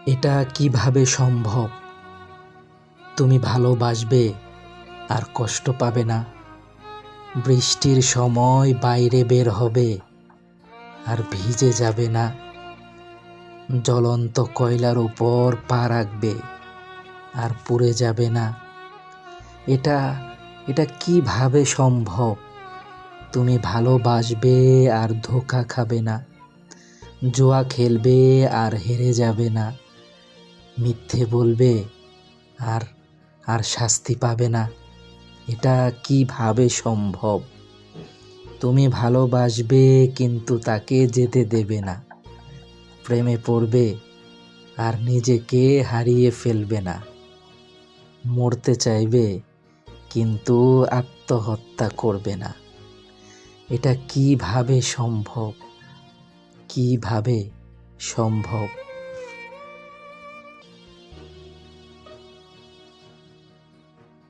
এটা কিভাবে সম্ভব? তুমি ভালোবাসবে আর কষ্ট পাবে না। বৃষ্টির সময় বাইরে বের হবে আর ভিজে যাবে না। জ্বলন্ত কয়লার উপর পা রাখবে আর পুড়ে যাবে না। এটা এটা কিভাবে সম্ভব? তুমি ভালোবাসবে আর ধোঁকা খাবে না। জুয়া খেলবে আর হেরে যাবে না। মিথ্যে বলবে আর আর শাস্তি পাবে না। এটা কিভাবে সম্ভব? তুমি ভালোবাসবে কিন্তু তাকে যেতে দেবে না। প্রেমে পড়বে আর নিজেকে হারিয়ে ফেলবে না। মরতে চাইবে কিন্তু আত্মহত্যা করবে না। এটা কিভাবে সম্ভব? কিভাবে সম্ভব?